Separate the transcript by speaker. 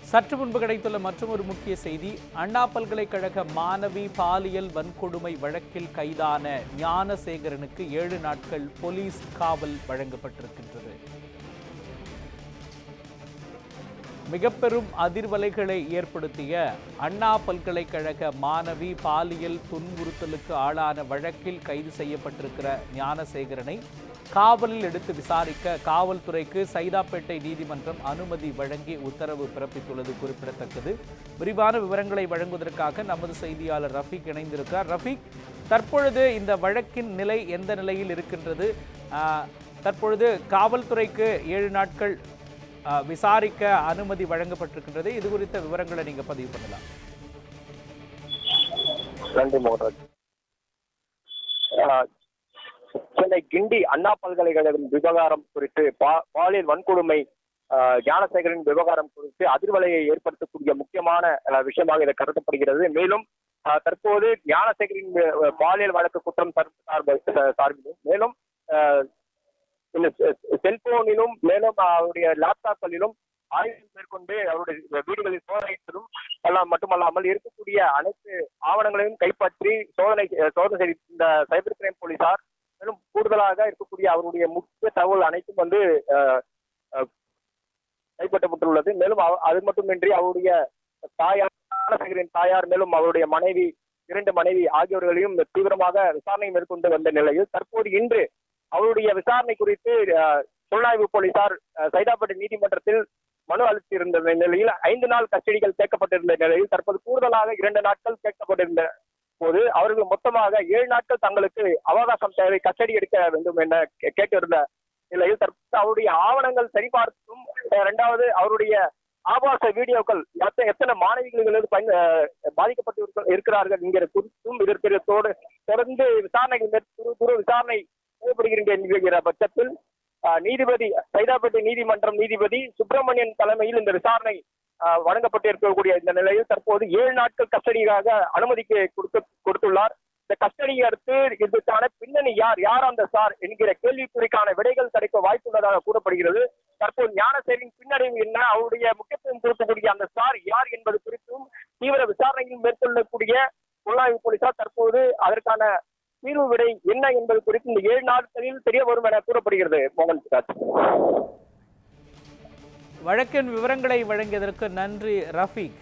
Speaker 1: சற்று முன்பு கிடைத்துள்ள மற்றொரு முக்கிய செய்தி, அண்ணா பல்கலைக்கழக மாணவி பாலியல் வன்கொடுமை வழக்கில் கைதான ஞானசேகரனுக்கு 7 நாட்கள் போலீஸ் காவல் வழங்கப்பட்டிருக்கின்றது. மிக பெரும் அதிர்வலைகளை ஏற்படுத்திய அண்ணா பல்கலைக்கழக மாணவி பாலியல் துன்புறுத்தலுக்கு ஆளான வழக்கில் கைது செய்யப்பட்டிருக்கிற ஞானசேகரனை காவலில் எடுத்து விசாரிக்க காவல்துறைக்கு சைதாப்பேட்டை நீதிமன்றம் அனுமதி வழங்கி உத்தரவு பிறப்பித்துள்ளது குறிப்பிடத்தக்கது. விரிவான விவரங்களை வழங்குவதற்காக நமது செய்தியாளர் ரஃபீக் இணைந்திருக்கிறார். ரஃபீக், தற்பொழுது இந்த வழக்கின் நிலை எந்த நிலையில் இருக்கின்றது? தற்பொழுது காவல்துறைக்கு 7 நாட்கள் விசாரிக்க அனுமதி வழங்கப்பட்டிருக்கின்றது. இது குறித்த விவரங்களை நீங்க பதிவு பண்ணலாம்.
Speaker 2: நன்றி மோகன்ராஜ். சென்னை கிண்டி அண்ணா பல்கலைக்கழகம் விவகாரம் குறித்து பாலியல் வன்கொடுமை ஞானசேகரின் விவகாரம் குறித்து அதிர்வலையை ஏற்படுத்தக்கூடிய முக்கியமான விஷயமாக இதை கருதப்படுகிறது. மேலும் தற்போது ஞானசேகரின் பாலியல் வழக்கு குற்றம் சார்பிலும் மேலும் செல்போனிலும் மேலும் அவருடைய லேப்டாப்களிலும் ஆய்வு மேற்கொண்டு அவருடைய வீடுகளில் சோதனையிட்டதும் மட்டுமல்லாமல் இருக்கக்கூடிய அனைத்து ஆவணங்களையும் கைப்பற்றி சோதனை செய்த சைபர் கிரைம் போலீசார் மேலும் கூடுதலாக இருக்கக்கூடிய அவருடைய முக்கிய தகவல் அனைத்தும் கைப்பற்றப்பட்டுள்ளது. மேலும் அது மட்டுமின்றி அவருடைய தாயார் ஞானசேகரின் தாயார் மேலும் அவருடைய மனைவி 2 மனைவி ஆகியோர்களையும் தீவிரமாக விசாரணை மேற்கொண்டு வந்த நிலையில் தற்போது இன்று அவருடைய விசாரணை குறித்து புலனாய்வு போலீசார் சைதாப்பேட்டை நீதிமன்றத்தில் மனு அளித்திருந்த நிலையில் 5 நாள் கஸ்டடிகள் கேட்கப்பட்டிருந்த நிலையில் தற்போது கூடுதலாக 2 நாட்கள் கேட்கப்பட்டிருந்த போது அவர்கள் மொத்தமாக 7 நாட்கள் தங்களுக்கு அவகாசம் தேவை, கஸ்டடி எடுக்க வேண்டும் என கேட்டிருந்த நிலையில் தற்போது அவருடைய ஆவணங்கள் சரிபார்த்தும் 2வது அவருடைய ஆபாச வீடியோக்கள் எத்தனை மாணவிகளிலிருந்து பாதிக்கப்பட்டு இருக்கிறார்கள் என்கிற குறித்தும் இதற்கு தொடர்ந்து விசாரணை தேவைப்படுகின்ற பட்சத்தில் நீதிபதி சைதாப்பேட்டை நீதிமன்றம் நீதிபதி சுப்பிரமணியன் தலைமையில் இந்த விசாரணை வழங்கப்பட்டிருக்கக்கூடிய இந்த நிலையில் தற்போது 7 நாட்கள் கஸ்டடியாக அனுமதிக்கு கொடுத்துள்ளார். இந்த கஸ்டடியை அடுத்து இதற்கான பின்னணி யார் அந்த சார் என்கிற கேள்விக்குறிக்கான விடைகள் கிடைக்க வாய்ப்புள்ளதாக கூறப்படுகிறது. தற்போது ஞானசேகரின் பின்னடைவு என்ன, அவருடைய முக்கியத்துவம் கொடுக்கக்கூடிய அந்த சார் யார் என்பது குறித்தும் தீவிர விசாரணையில் மேற்கொள்ளக்கூடிய புலனாய்வு போலீசார் தற்போது அதற்கான தீர்வு விடை என்ன என்பது குறித்து இந்த 7 நாட்களில் தெரிய வரும் என கூறப்படுகிறது. மோகன்ராஜ்,
Speaker 1: வழக்கின் விவரங்களை வழங்கியதற்கு நன்றி ரஃபீக்.